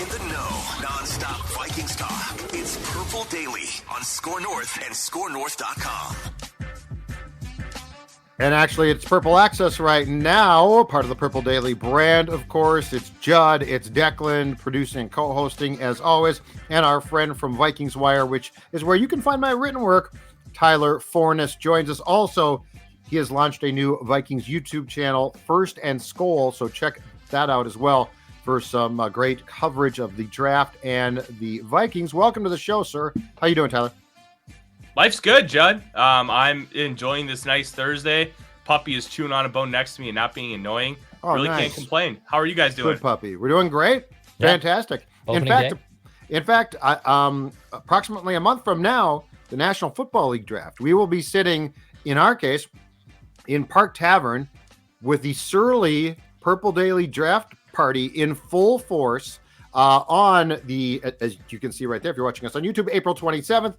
In the know, non-stop Vikings talk. It's Purple Daily on Score North and ScoreNorth.com. And actually, it's Purple Access right now, part of the Purple Daily brand, of course. It's Judd, it's Declan, producing and co-hosting, as always, and our friend from Vikings Wire, which is where you can find my written work, Tyler Forness, joins us. Also, he has launched a new Vikings YouTube channel, First and Skol, so check that out as well for some great coverage of the draft and the Vikings. Welcome to the show, sir. How you doing, Tyler? Life's good, Judd. I'm enjoying this nice Thursday. Puppy is chewing on a bone next to me and not being annoying. Oh, really nice. Can't complain. How are you guys doing? Good puppy. We're doing great. Yeah. Fantastic. In fact, approximately a month from now, the National Football League draft, we will be sitting, in our case, in Park Tavern with the Surly Purple Daily draft party in full force on the, as you can see right there, if you're watching us on YouTube, April 27th.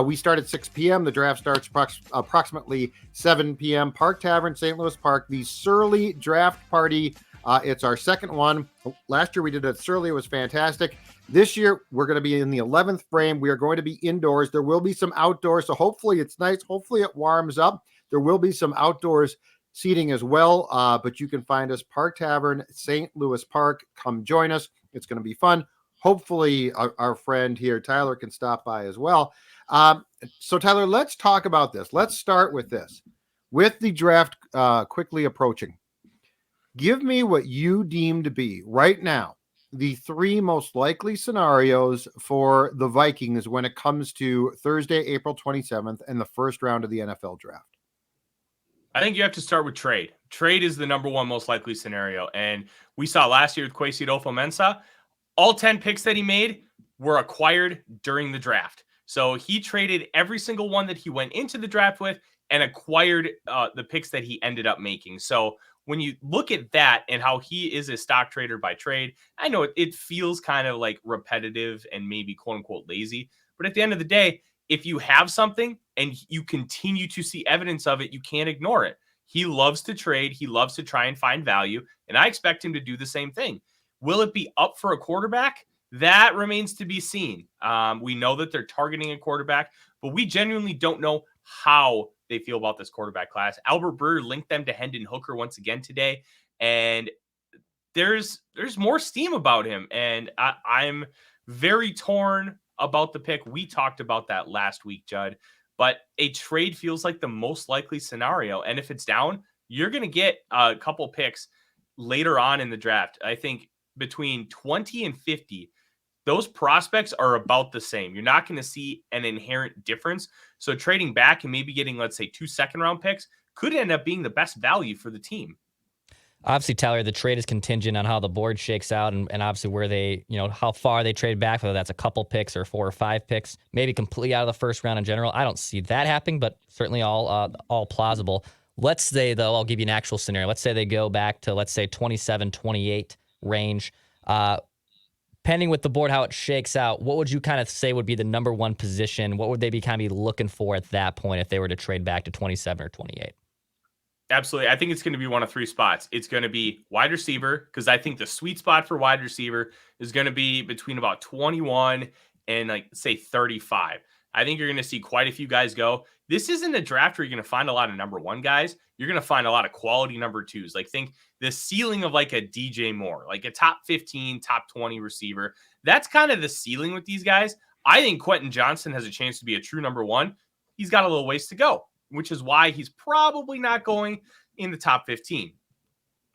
We start at 6 p.m. The draft starts approximately 7 p.m. Park Tavern, St. Louis Park, the Surly draft party. It's our second one. Last year we did it at Surly. It was fantastic. This year we're going to be in the 11th frame. We are going to be indoors. There will be some outdoors, so hopefully it's nice. Hopefully it warms up. There will be some outdoors seating as well, but you can find us Park Tavern, St. Louis Park. Come join us. It's going to be fun. Hopefully our friend here, Tyler, can stop by as well. So, Tyler, let's talk about this. Let's start with this. With the draft quickly approaching, give me what you deem to be, right now, the three most likely scenarios for the Vikings when it comes to Thursday, April 27th, and the first round of the NFL draft. I think you have to start with trade. Trade is the number one most likely scenario. And we saw last year with Kwesi Adolfo-Mensah, all 10 picks that he made were acquired during the draft. So he traded every single one that he went into the draft with and acquired the picks that he ended up making. So when you look at that and how he is a stock trader by trade, I know it feels kind of like repetitive and maybe quote unquote lazy. But at the end of the day, if you have something and you continue to see evidence of it, you can't ignore it. He loves to trade. He loves to try and find value. And I expect him to do the same thing. Will it be up for a quarterback? That remains to be seen. We know that they're targeting a quarterback, but we genuinely don't know how they feel about this quarterback class. Albert Breer linked them to Hendon Hooker once again today, and there's more steam about him, and I'm very torn about the pick. We talked about that last week, Judd, but a trade feels like the most likely scenario, and if it's down, you're going to get a couple picks later on in the draft. I think between 20 and 50, those prospects are about the same. You're not going to see an inherent difference. So trading back and maybe getting, let's say, 2 second-round picks could end up being the best value for the team. Obviously, Tyler, the trade is contingent on how the board shakes out and obviously where they, how far they trade back, whether that's a couple picks or 4 or 5 picks, maybe completely out of the first round in general. I don't see that happening, but certainly all plausible. Let's say, though, I'll give you an actual scenario. Let's say they go back to, let's say, 27, 28 range. Pending with the board, how it shakes out, what would you kind of say would be the number one position? What would they be kind of looking for at that point if they were to trade back to 27 or 28? Absolutely. I think it's going to be one of 3 spots. It's going to be wide receiver, because I think the sweet spot for wide receiver is going to be between about 21 and say 35. I think you're going to see quite a few guys go. This isn't a draft where you're going to find a lot of number 1 guys. You're going to find a lot of quality number 2s. Think the ceiling of a DJ Moore, like a top 15, top 20 receiver. That's kind of the ceiling with these guys. I think Quentin Johnson has a chance to be a true number 1. He's got a little ways to go, which is why he's probably not going in the top 15.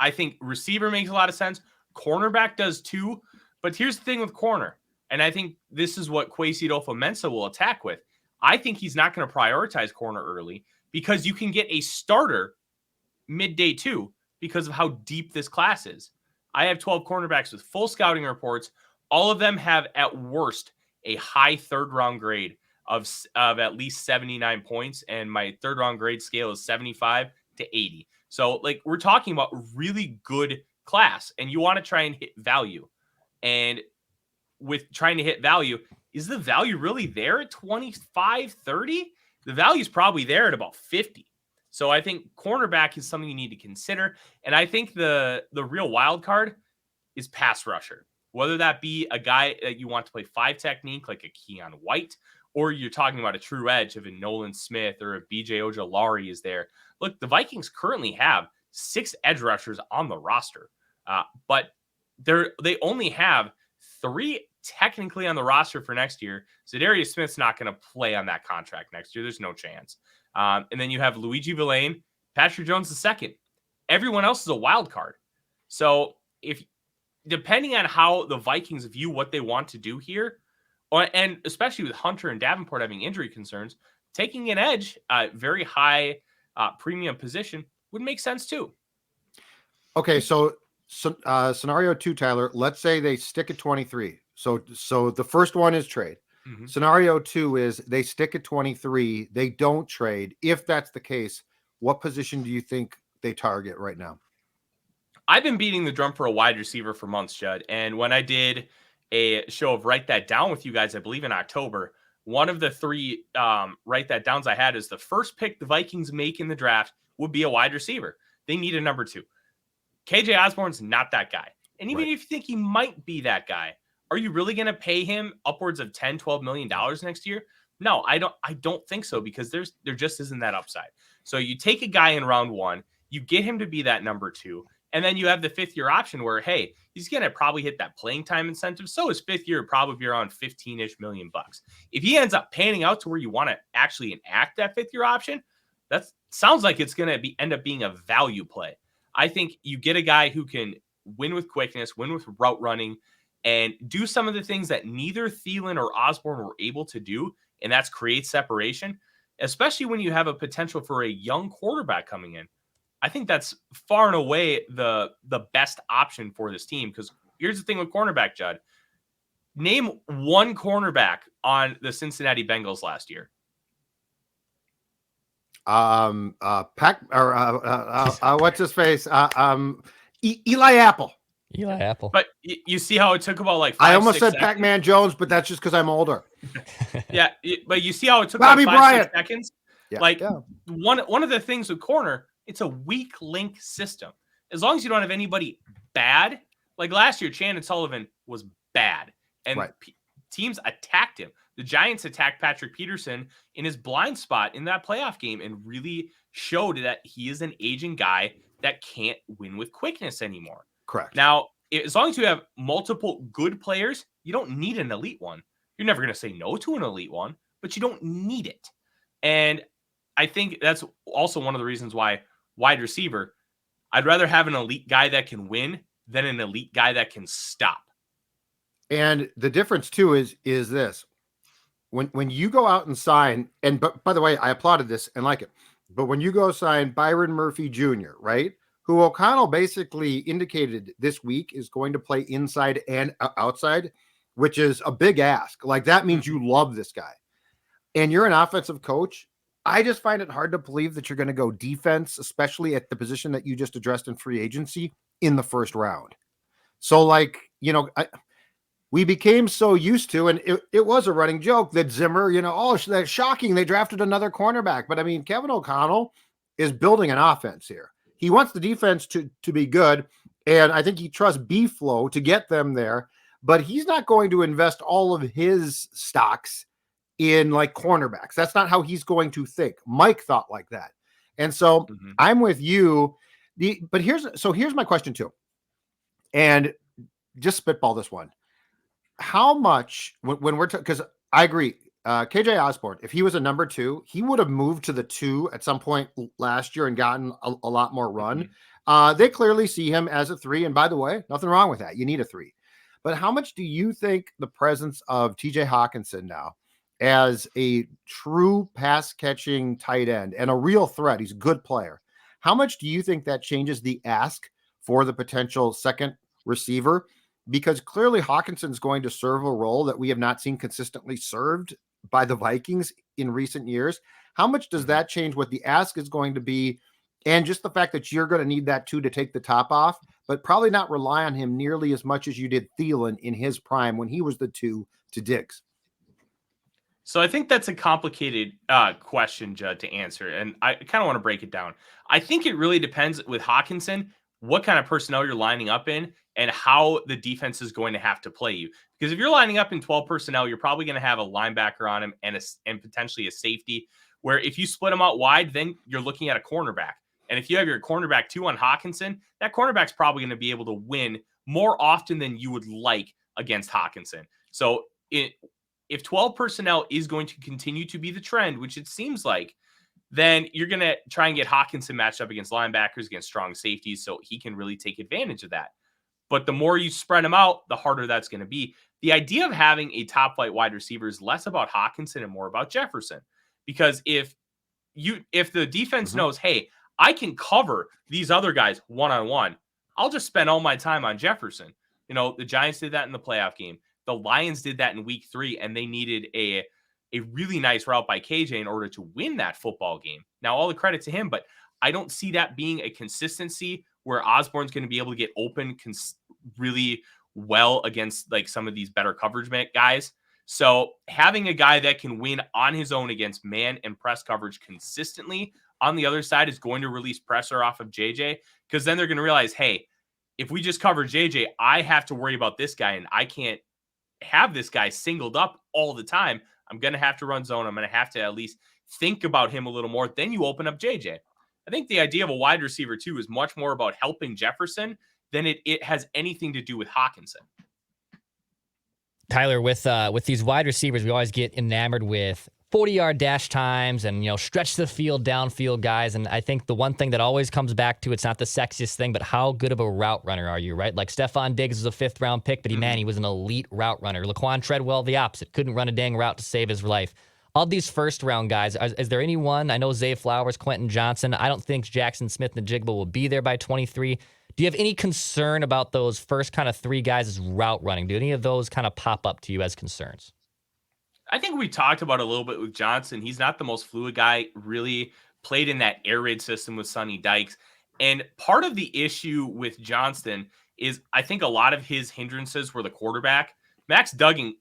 I think receiver makes a lot of sense. Cornerback does too. But here's the thing with corner, and I think this is what Kwesi Adolfo-Mensah will attack with. I think he's not going to prioritize corner early because you can get a starter midday too because of how deep this class is. I have 12 cornerbacks with full scouting reports. All of them have at worst a high 3rd round grade of at least 79 points. And my 3rd round grade scale is 75 to 80. So we're talking about really good class, and you want to try and hit value. And with trying to hit value, is the value really there at 25, 30? The value is probably there at about 50. So I think cornerback is something you need to consider. And I think the real wild card is pass rusher. whether that be a guy that you want to play 5 technique like a Keon White, or you're talking about a true edge of a Nolan Smith or a BJ Ojolari is there. Look, the Vikings currently have 6 edge rushers on the roster, but they only have 3 technically on the roster for next year. Zadarius Smith's not going to play on that contract next year. There's no chance. And then you have Luigi Villain, Patrick Jones II. Everyone else is a wild card. So depending on how the Vikings view what they want to do here, and especially with Hunter and Davenport having injury concerns, taking an edge, very high premium position would make sense too. Okay, so scenario 2, Tyler, let's say they stick at 23. So the first one is trade. Mm-hmm. Scenario 2 is they stick at 23. They don't trade. If that's the case, what position do you think they target right now? I've been beating the drum for a wide receiver for months, Judd. And when I did a show of Write That Down with you guys, I believe in October, one of the 3 Write That Downs I had is the first pick the Vikings make in the draft would be a wide receiver. They need a number 2. KJ Osborne's not that guy. And even if you think he might be that guy, are you really going to pay him upwards of $10, $12 million next year? No, I don't think so, because there just isn't that upside. So you take a guy in round 1, you get him to be that number 2, and then you have the 5th year option where, hey, he's going to probably hit that playing time incentive. So his 5th year probably be around $15-ish million. If he ends up panning out to where you want to actually enact that 5th year option, that sounds like it's going to end up being a value play. I think you get a guy who can win with quickness, win with route running, and do some of the things that neither Thielen or Osborne were able to do, and that's create separation, especially when you have a potential for a young quarterback coming in. I think that's far and away the best option for this team, because here's the thing with cornerback, Judd. Name one cornerback on the Cincinnati Bengals last year. What's his face? Eli Apple. Eli Apple. But you see how it took about like 5, I almost said Pac-Man Jones, but that's just because I'm older. Yeah, but you see how it took Bobby about 5, Bryant. 6 seconds? Yeah, One of the things with corner, it's a weak link system. As long as you don't have anybody bad, like last year, Chandon Sullivan was bad, and teams attacked him. The Giants attacked Patrick Peterson in his blind spot in that playoff game and really showed that he is an aging guy that can't win with quickness anymore. Correct. Now, as long as you have multiple good players, you don't need an elite one. You're never going to say no to an elite one, but you don't need it. And I think that's also one of the reasons why wide receiver, I'd rather have an elite guy that can win than an elite guy that can stop. And the difference too is this. When you go out and sign, and by the way, I applauded this and like it, but when you go sign Byron Murphy Jr., right, who O'Connell basically indicated this week is going to play inside and outside, which is a big ask. Like that means you love this guy. And you're an offensive coach. I just find it hard to believe that you're going to go defense, especially at the position that you just addressed in free agency, in the first round. So like, we became so used to, and it was a running joke that Zimmer, that's shocking. They drafted another cornerback. But I mean, Kevin O'Connell is building an offense here. He wants the defense to be good. And I think he trusts B-Flow to get them there, but he's not going to invest all of his stocks in like cornerbacks. That's not how he's going to think. Mike thought like that. And so I'm with you. But here's my question too. And just spitball this one. How much when we're because I agree, KJ Osborne, if he was a number 2, he would have moved to the 2 at some point last year and gotten a lot more run. They clearly see him as a 3, and by the way, nothing wrong with that. You need a 3. But how much do you think the presence of TJ Hawkinson now as a true pass catching tight end and a real threat, he's a good player, how much do you think that changes the ask for the potential second receiver? Because clearly Hawkinson's going to serve a role that we have not seen consistently served by the Vikings in recent years. How much does that change what the ask is going to be? And just the fact that you're going to need that 2 to take the top off, but probably not rely on him nearly as much as you did Thielen in his prime when he was the 2 to Diggs. So I think that's a complicated question, Judd, to answer. And I kind of want to break it down. I think it really depends with Hawkinson what kind of personnel you're lining up in and how the defense is going to have to play you. Because if you're lining up in 12 personnel, you're probably going to have a linebacker on him and potentially a safety, where if you split them out wide, then you're looking at a cornerback. And if you have your cornerback 2 on Hawkinson, that cornerback's probably going to be able to win more often than you would like against Hawkinson. So if 12 personnel is going to continue to be the trend, which it seems like, then you're going to try and get Hawkinson matched up against linebackers, against strong safeties, so he can really take advantage of that. But the more you spread them out, the harder that's going to be. The idea of having a top flight wide receiver is less about Hawkinson and more about Jefferson. Because if the defense knows, hey, I can cover these other guys one-on-one, I'll just spend all my time on Jefferson. The Giants did that in the playoff game. The Lions did that in week 3, and they needed a really nice route by KJ in order to win that football game. Now, all the credit to him, but I don't see that being a consistency where Osborne's going to be able to get open really well against like some of these better coverage guys. So having a guy that can win on his own against man and press coverage consistently on the other side is going to release pressure off of JJ, because then they're going to realize, hey, if we just cover JJ, I have to worry about this guy, and I can't have this guy singled up all the time. I'm going to have to run zone. I'm going to have to at least think about him a little more. Then you open up JJ. I think the idea of a wide receiver too is much more about helping Jefferson than it has anything to do with Hawkinson. Tyler, with these wide receivers, we always get enamored with 40-yard dash times and, stretch the field, downfield guys. And I think the one thing that always comes back to, it's not the sexiest thing, but how good of a route runner are you, right? Like Stephon Diggs was a 5th-round pick, but he was an elite route runner. Laquan Treadwell, the opposite. Couldn't run a dang route to save his life. All these first-round guys, is there anyone? I know Zay Flowers, Quentin Johnson. I don't think Jackson Smith-Njigba will be there by 23. Do you have any concern about those first kind of 3 guys' route running? Do any of those kind of pop up to you as concerns? I think we talked about a little bit with Johnson. He's not the most fluid guy, really played in that air raid system with Sonny Dykes. And part of the issue with Johnston is I think a lot of his hindrances were the quarterback. Max Duggan,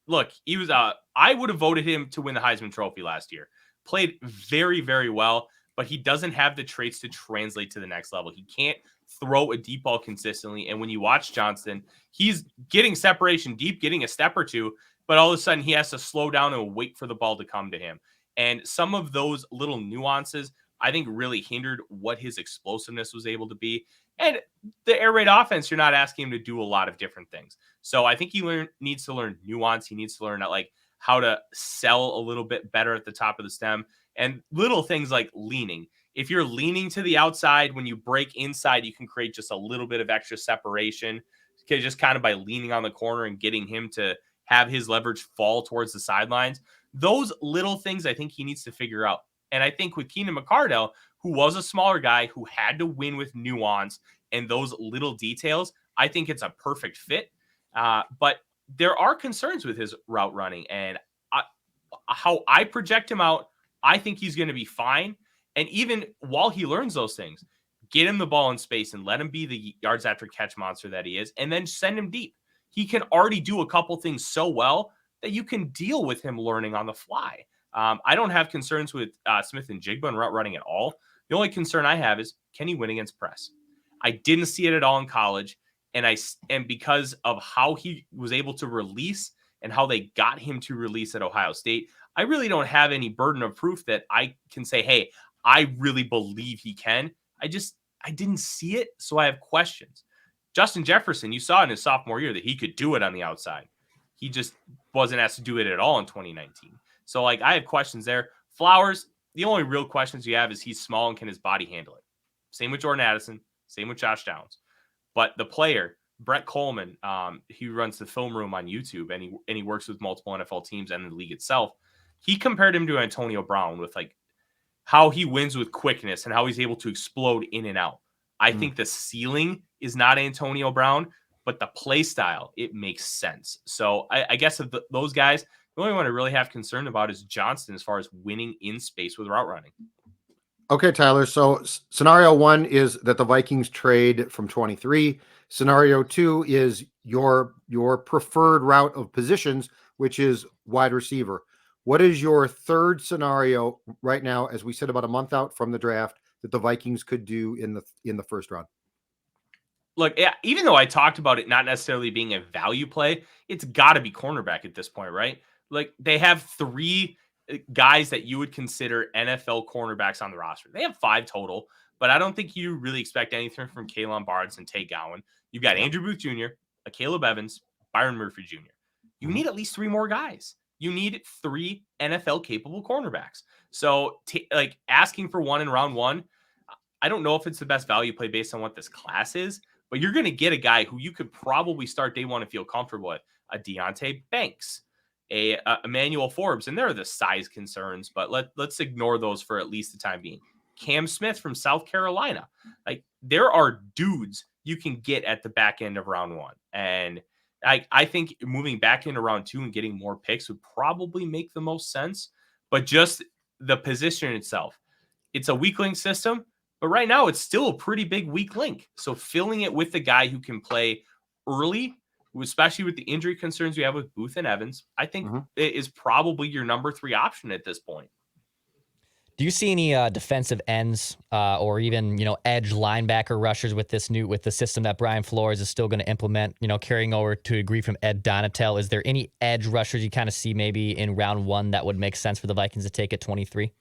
look, he was I would have voted him to win the Heisman Trophy last year. Played very, very well, but he doesn't have the traits to translate to the next level. He can't throw a deep ball consistently. And when you watch Johnston, he's getting separation deep, getting a step or two, but all of a sudden he has to slow down and wait for the ball to come to him. And some of those little nuances, I think, really hindered what his explosiveness was able to be. And the air raid offense, you're not asking him to do a lot of different things. So I think he needs to learn nuance. He needs to learn how to sell a little bit better at the top of the stem, and little things like leaning. If you're leaning to the outside, when you break inside, you can create just a little bit of extra separation, just kind of by leaning on the corner and getting him to have his leverage fall towards the sidelines. Those little things I think he needs to figure out. And I think with Keenan McCardell, who was a smaller guy who had to win with nuance and those little details, I think it's a perfect fit. But there are concerns with his route running, and how I project him out, I think he's going to be fine. And even while he learns those things, get him the ball in space and let him be the yards after catch monster that he is, and then send him deep. He can already do a couple things so well that you can deal with him learning on the fly. I don't have concerns with Smith-Njigba and route running at all. The only concern I have is, can he win against press? I didn't see it at all in college. And because of how he was able to release and how they got him to release at Ohio State, I really don't have any burden of proof that I can say, hey, I really believe he can. I didn't see it, so I have questions. Justin Jefferson, you saw in his sophomore year that he could do it on the outside. He just wasn't asked to do it at all in 2019. So, I have questions there. Flowers, the only real questions you have is he's small and can his body handle it. Same with Jordan Addison. Same with Josh Downs. But the player, Brett Coleman, he runs the film room on YouTube, and he works with multiple NFL teams and the league itself. He compared him to Antonio Brown with how he wins with quickness and how he's able to explode in and out. I think the ceiling is not Antonio Brown, but the play style, it makes sense. So I guess of those guys, the only one I really have concern about is Johnston as far as winning in space with route running. Okay, Tyler. So scenario 1 is that the Vikings trade from 23. Scenario 2 is your preferred route of positions, which is wide receiver. What is your third scenario right now, as we said about a month out from the draft, that the Vikings could do in the first round? look, yeah, even though I talked about it not necessarily being a value play, it's got to be cornerback at this point, right? Like they have 3 guys that you would consider NFL cornerbacks on the roster. They have 5 total, but I don't think you really expect anything from Kalen Barnes and Tay Gowan. You've got Andrew Booth Jr., Caleb Evans, Byron Murphy Jr. You need at least 3 more guys. You need 3 NFL capable cornerbacks. So like asking for one in round 1, I don't know if it's the best value play based on what this class is, but you're going to get a guy who you could probably start day 1 and feel comfortable with. A Deonte Banks, a Emmanuel Forbes, and there are the size concerns, but let's ignore those for at least the time being. Cam Smith from South Carolina. Like there are dudes you can get at the back end of round 1. And I think moving back into round 2 and getting more picks would probably make the most sense. But just the position itself, it's a weak link system, but right now it's still a pretty big weak link. So filling it with the guy who can play early, especially with the injury concerns we have with Booth and Evans, I think it is probably your number 3 option at this point. Do you see any defensive ends or even, edge linebacker rushers with the system that Brian Flores is still going to implement, carrying over to a degree from Ed Donatel? Is there any edge rushers you kind of see maybe in round 1 that would make sense for the Vikings to take at 23?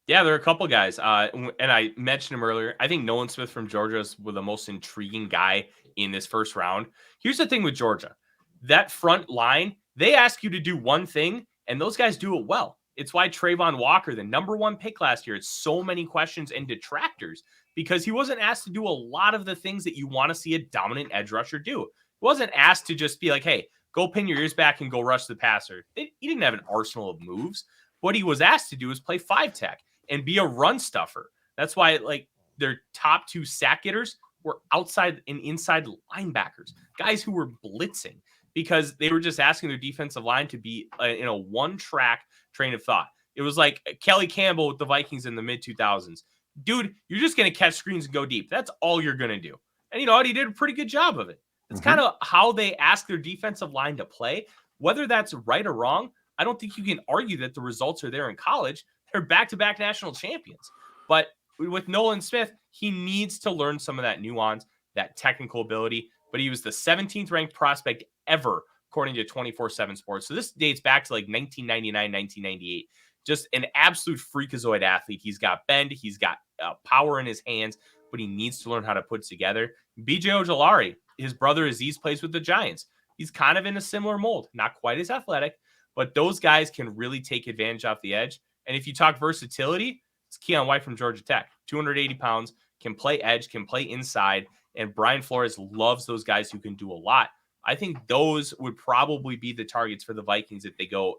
Yeah, there are a couple guys. And I mentioned him earlier. I think Nolan Smith from Georgia is the most intriguing guy in this first round. Here's the thing with Georgia. That front line, they ask you to do one thing, and those guys do it well. It's why Trayvon Walker, the number 1 pick last year, had so many questions and detractors because he wasn't asked to do a lot of the things that you want to see a dominant edge rusher do. He wasn't asked to just be like, hey, go pin your ears back and go rush the passer. He didn't have an arsenal of moves. What he was asked to do is play 5-tech and be a run stuffer. That's why like their top 2 sack getters were outside and inside linebackers, guys who were blitzing because they were just asking their defensive line to be in a one-track train of thought. It was like Kelly Campbell with the Vikings in the mid-2000s. Dude, you're just going to catch screens and go deep. That's all you're going to do. And you know what? He did a pretty good job of it. It's kind of how they ask their defensive line to play. Whether that's right or wrong, I don't think you can argue that the results are there in college. They're back-to-back national champions. But with Nolan Smith, he needs to learn some of that nuance, that technical ability. But he was the 17th ranked prospect ever, according to 24/7 Sports. So this dates back to like 1999, 1998. Just an absolute freakazoid athlete. He's got bend. He's got power in his hands, but he needs to learn how to put it together. BJ Ojolari, his brother Aziz plays with the Giants. He's kind of in a similar mold. Not quite as athletic, but those guys can really take advantage off the edge. And if you talk versatility, it's Keon White from Georgia Tech, 280 pounds, can play edge, can play inside. And Brian Flores loves those guys who can do a lot. I think those would probably be the targets for the Vikings if they go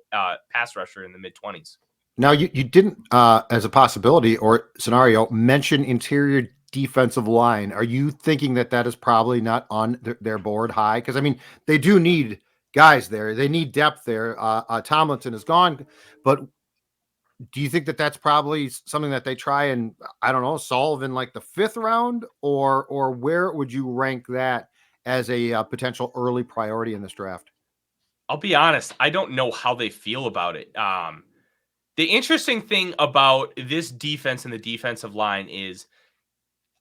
pass rusher in the mid-20s. Now, you didn't, as a possibility or scenario, mention interior defensive line. Are you thinking that is probably not on their board high? Because, I mean, they do need guys there. They need depth there. Tomlinson is gone. But do you think that's probably something that they try and, I don't know, solve in like the 5th round? Or where would you rank that as a potential early priority in this draft? I'll be honest. I don't know how they feel about it. The interesting thing about this defense and the defensive line is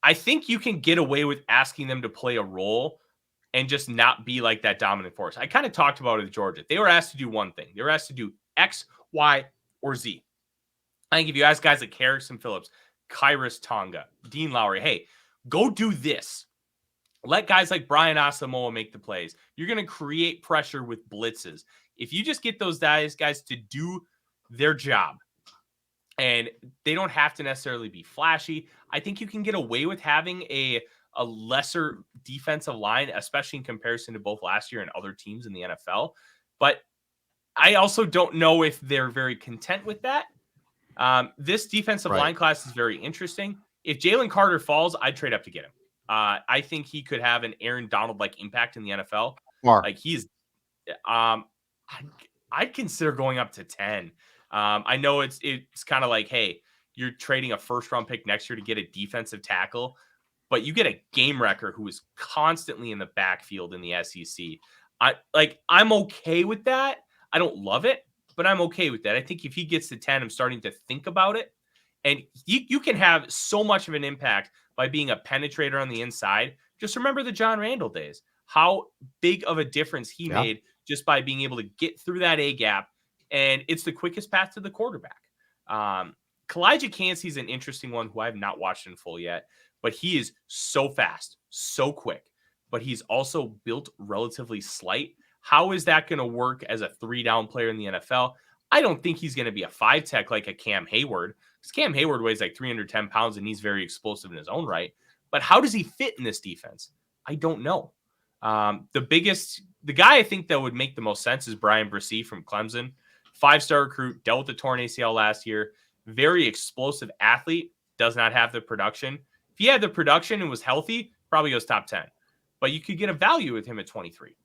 I think you can get away with asking them to play a role and just not be like that dominant force. I kind of talked about it with Georgia. They were asked to do one thing. They were asked to do X, Y, or Z. I think if you ask guys like Harrison Phillips, Kyrus Tonga, Dean Lowry, hey, go do this. Let guys like Brian Asamoah make the plays. You're going to create pressure with blitzes. If you just get those guys to do their job and they don't have to necessarily be flashy, I think you can get away with having a lesser defensive line, especially in comparison to both last year and other teams in the NFL. But I also don't know if they're very content with that. This defensive line class is very interesting. If Jalen Carter falls, I'd trade up to get him. I think he could have an Aaron Donald-like impact in the NFL. Like he's, I'd consider going up to 10. I know it's kind of like, hey, you're trading a 1st-round pick next year to get a defensive tackle, but you get a game wrecker who is constantly in the backfield in the SEC. I'm okay with that. I don't love it, but I'm okay with that. I think if he gets to 10, I'm starting to think about it. And you can have so much of an impact by being a penetrator on the inside just remember the John Randall days, how big of a difference he made just by being able to get through that A gap. And it's the quickest path to the quarterback. Kalijah Cansey's an interesting one who I have not watched in full yet, but he is so fast, so quick, but he's also built relatively slight. How is that going to work as a 3-down player in the NFL? I don't think he's going to be a 5-tech like a Cam Hayward, because Cam Hayward weighs like 310 pounds and he's very explosive in his own right. But how does he fit in this defense? I don't know. The guy I think that would make the most sense is Brian Bresee from Clemson. 5-star recruit, dealt with the torn ACL last year. Very explosive athlete, does not have the production. If he had the production and was healthy, probably goes top 10. But you could get a value with him at 23.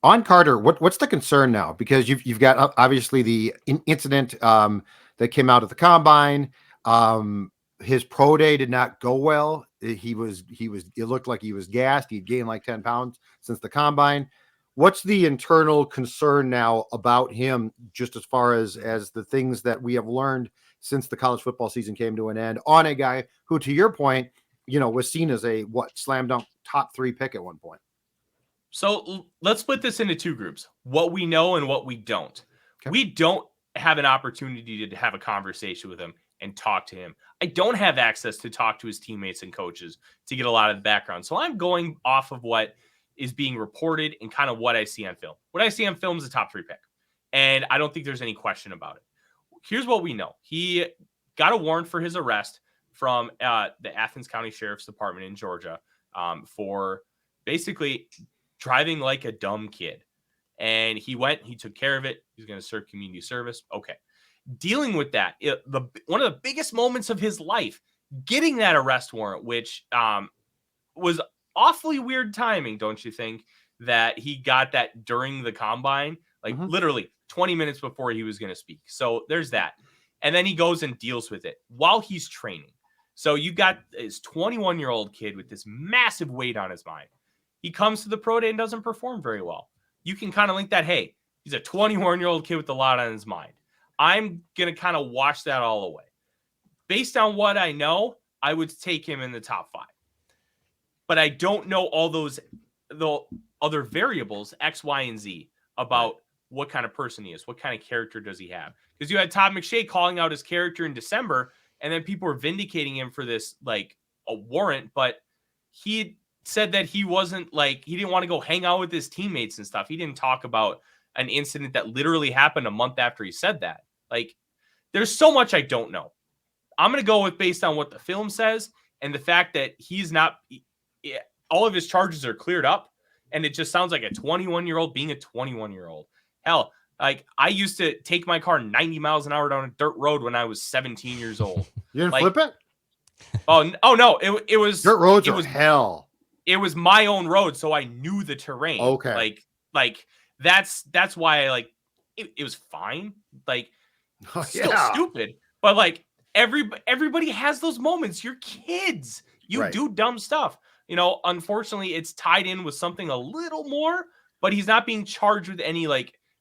On Carter, what's the concern now? Because you've got obviously the incident that came out of the combine. His pro day did not go well. It looked like he was gassed. He'd gained like 10 pounds since the combine. What's the internal concern now about him, just as far as the things that we have learned since the college football season came to an end, on a guy who, to your point, was seen as a slam dunk top 3 pick at one point? So let's split this into 2 groups, what we know and what we don't. Okay. We don't have an opportunity to have a conversation with him and talk to him. I don't have access to talk to his teammates and coaches to get a lot of the background. So I'm going off of what is being reported and kind of what I see on film. What I see on film is a top 3 pick. And I don't think there's any question about it. Here's what we know. He got a warrant for his arrest from the Athens County Sheriff's Department in Georgia for basically driving like a dumb kid. And he took care of it. He's going to serve community service. Okay. Dealing with that, one of the biggest moments of his life, getting that arrest warrant, which was awfully weird timing, don't you think, that he got that during the combine, like literally 20 minutes before he was going to speak. So there's that. And then he goes and deals with it while he's training. So you got this 21-year-old kid with this massive weight on his mind. He comes to the pro day and doesn't perform very well. You can kind of link that, hey, he's a 21-year-old kid with a lot on his mind. I'm going to kind of wash that all away. Based on what I know, I would take him in the top 5. But I don't know all the other variables, X, Y, and Z, about what kind of person he is. What kind of character does he have? Because you had Todd McShay calling out his character in December, and then people were vindicating him for this, like, a warrant. But he said that he wasn't, he didn't want to go hang out with his teammates and stuff. He didn't talk about an incident that literally happened a month after he said that. Like, there's so much I don't know. I'm going to go with based on what the film says and the fact that he's not – all of his charges are cleared up, and it just sounds like a 21-year-old being a 21-year-old. Hell, like, I used to take my car 90 miles an hour down a dirt road when I was 17 years old. You didn't flip it? Oh no, it was dirt roads. It was hell. It was my own road, so I knew the terrain. Okay, like that's why it was fine. Like, still stupid, but like everybody has those moments. You're kids. You do dumb stuff. Unfortunately, it's tied in with something a little more, but he's not being charged with any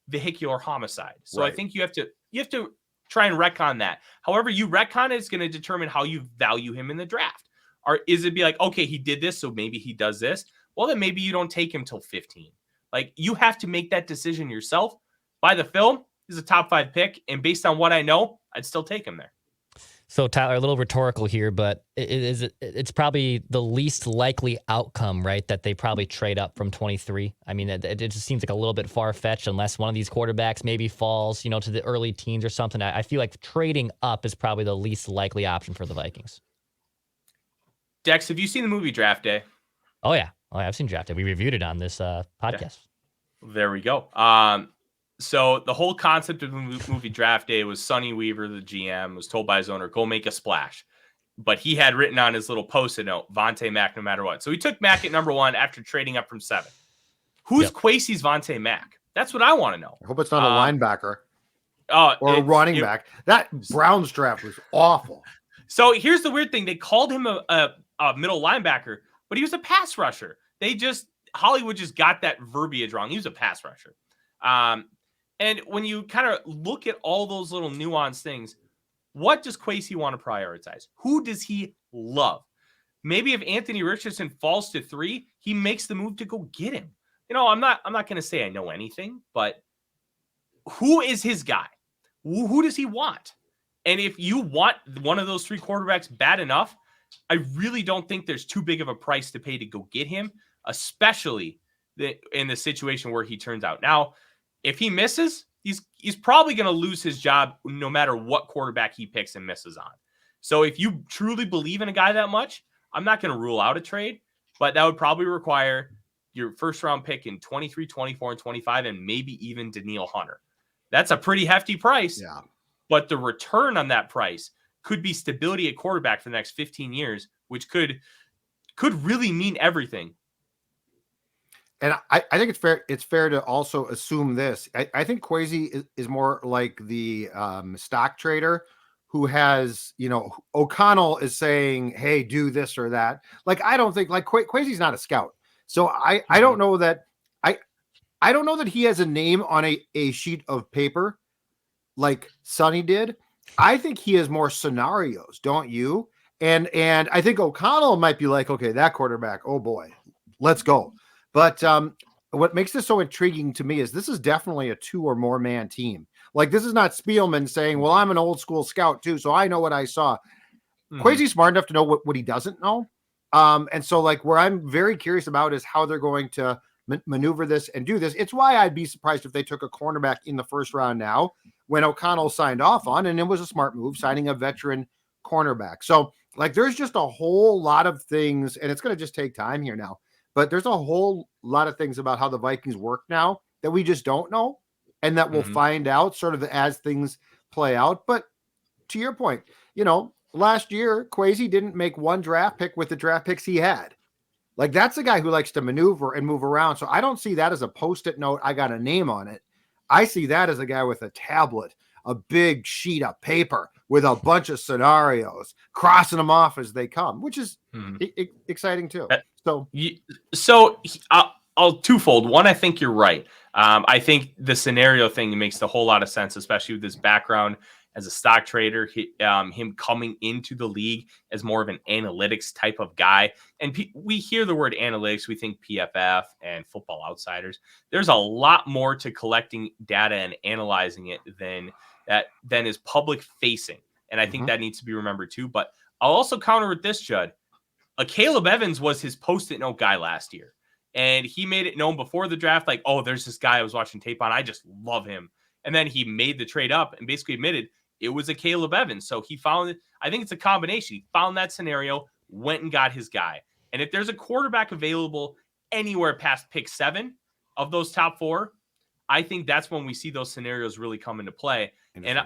vehicular homicide. So I think you have to try and retcon that. However you retcon it, it's going to determine how you value him in the draft. Or is it be like, okay, he did this, so maybe he does this. Well, then maybe you don't take him till 15. Like, you have to make that decision yourself. By the film, he's a top 5 pick, and based on what I know, I'd still take him there. So, Tyler, a little rhetorical here, but it's probably the least likely outcome, right, that they probably trade up from 23. I mean, it just seems like a little bit far-fetched unless one of these quarterbacks maybe falls, to the early teens or something. I feel like trading up is probably the least likely option for the Vikings. Dex, have you seen the movie Draft Day? Oh, yeah. I've seen Draft Day. We reviewed it on this podcast. Yeah. There we go. So the whole concept of the movie Draft Day was Sonny Weaver, the GM, was told by his owner, go make a splash. But he had written on his little Post-it note, Vontae Mack no matter what. So he took Mack at number 1 after trading up from 7. Who's Kwesi's Vontae Mack? That's what I want to know. I hope it's not a linebacker or a running back. That Browns draft was awful. So here's the weird thing. They called him a middle linebacker, but he was a pass rusher. Hollywood just got that verbiage wrong. He was a pass rusher. And when you kind of look at all those little nuanced things, what does Kwesi want to prioritize? Who does he love? maybe if Anthony Richardson falls to 3, he makes the move to go get him. I'm not going to say I know anything, but who is his guy? Who does he want? And if you want one of those 3 quarterbacks bad enough, I really don't think there's too big of a price to pay to go get him, especially in the situation where he turns out. Now, if he misses, he's probably going to lose his job no matter what quarterback he picks and misses on. So if you truly believe in a guy that much, I'm not going to rule out a trade, but that would probably require your first round pick in 23, 24, and 25, and maybe even Danielle Hunter. That's a pretty hefty price. Yeah. But the return on that price could be stability at quarterback for the next 15 years, which could really mean everything. And I think it's fair to also assume this. I think Kwesi is more like the stock trader who has, O'Connell is saying, hey, do this or that. Like, I don't think, like, Kwesi's not a scout. So I don't know that I don't know that he has a name on a sheet of paper like Sonny did. I think he has more scenarios, don't you? And I think O'Connell might be like, okay, that quarterback, oh boy, let's go. But what makes this so intriguing to me is this is definitely a 2 or more man team. Like, this is not Spielman saying, well, I'm an old school scout too, so I know what I saw. Kwesi's smart enough to know what he doesn't know. And so, like, where I'm very curious about is how they're going to maneuver this and do this. It's why I'd be surprised if they took a cornerback in the first round now when O'Connell signed off on, and it was a smart move, signing a veteran cornerback. So, like, there's just a whole lot of things, and it's going to just take time here now, but there's a whole lot of things about how the Vikings work now that we just don't know, and that we'll find out sort of as things play out. But to your point, last year, Kwesi didn't make one draft pick with the draft picks he had. Like, that's a guy who likes to maneuver and move around. So I don't see that as a Post-it note, I got a name on it. I see that as a guy with a tablet, a big sheet of paper with a bunch of scenarios, crossing them off as they come, which is exciting too. So I'll twofold. One, I think you're right. I think the scenario thing makes a whole lot of sense, especially with his background as a stock trader, him coming into the league as more of an analytics type of guy. And we hear the word analytics, we think PFF and Football Outsiders. There's a lot more to collecting data and analyzing it than is public facing. And I think that needs to be remembered too. But I'll also counter with this, Judd. Caleb Evans was his Post-it note guy last year. And he made it known before the draft, like, oh, there's this guy I was watching tape on. I just love him. And then he made the trade up and basically admitted it was a Caleb Evans. So he found it. I think it's a combination. He found that scenario, went and got his guy. And if there's a quarterback available anywhere past pick 7 of those top 4, I think that's when we see those scenarios really come into play. And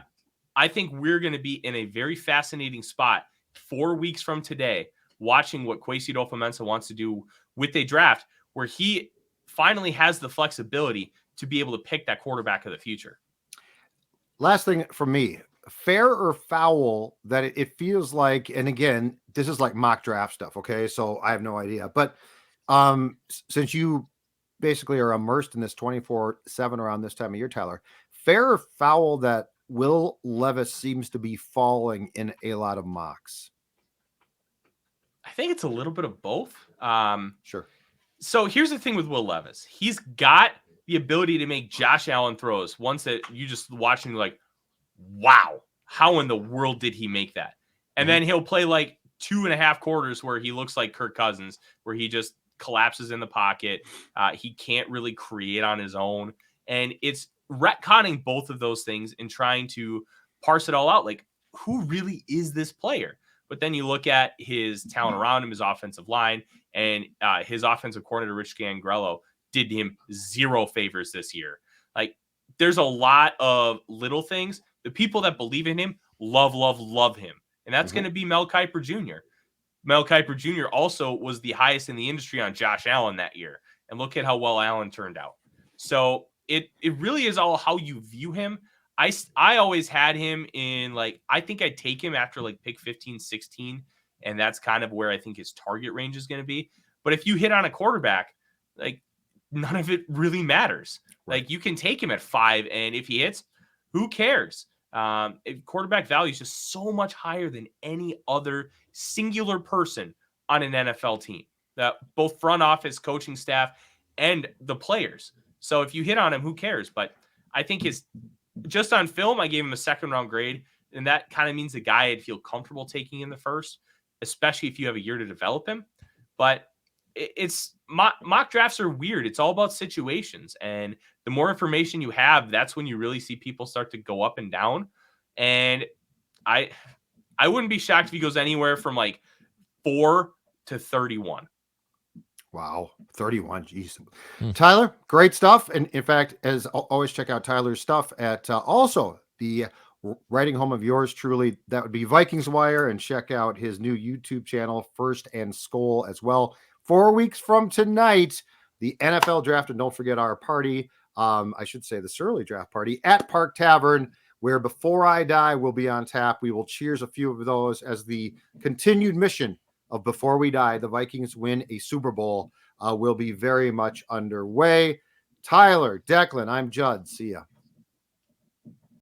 I think we're going to be in a very fascinating spot 4 weeks from today, watching what Kwesi Adolfo-Mensah wants to do with a draft where he finally has the flexibility to be able to pick that quarterback of the future. Last thing for me, fair or foul that it feels like, and again, this is like mock draft stuff. Okay. So I have no idea, but since you basically are immersed in this 24/7 around this time of year, Tyler, fair or foul that Will Levis seems to be falling in a lot of mocks? I think it's a little bit of both. Sure. So here's the thing with Will Levis. He's got the ability to make Josh Allen throws once that you just watching like, wow, how in the world did he make that? And then he'll play like 2.5 quarters where he looks like Kirk Cousins, where he just collapses in the pocket. He can't really create on his own. And it's retconning both of those things and trying to parse it all out. Like, who really is this player? But then you look at his talent around him, his offensive line, and his offensive coordinator, Rich Gangrello, did him 0 favors this year. Like, there's a lot of little things. The people that believe in him love him. And that's going to be Mel Kiper Jr. Mel Kiper Jr. also was the highest in the industry on Josh Allen that year. And look at how well Allen turned out. So it really is all how you view him. I always had him in, like, I think I'd take him after like pick 15, 16. And that's kind of where I think his target range is going to be. But if you hit on a quarterback, like, none of it really matters. Right. Like, you can take him at 5, and if he hits, who cares? Quarterback value is just so much higher than any other singular person on an NFL team, that both front office, coaching staff, and the players. So if you hit on him, who cares? But I think just on film, I gave him a 2nd-round grade, and that kind of means the guy I'd feel comfortable taking in the first, especially if you have a year to develop him. But it's mock drafts are weird. It's all about situations, and the more information you have, that's when you really see people start to go up and down. And I wouldn't be shocked if he goes anywhere from like 4 to 31. Wow, 31. Jeez. Tyler, great stuff. And in fact, as always, check out Tyler's stuff at also the writing home of yours truly. That would be Vikings Wire, and check out his new YouTube channel, First and Skol, as well. 4 weeks from tonight, the NFL draft, and don't forget our party. I should say the Surly draft party at Park Tavern, where Before I Die will be on tap. We will cheers a few of those as the continued mission of Before We Die, the Vikings win a Super Bowl, will be very much underway. Tyler, Declan, I'm Judd. See ya.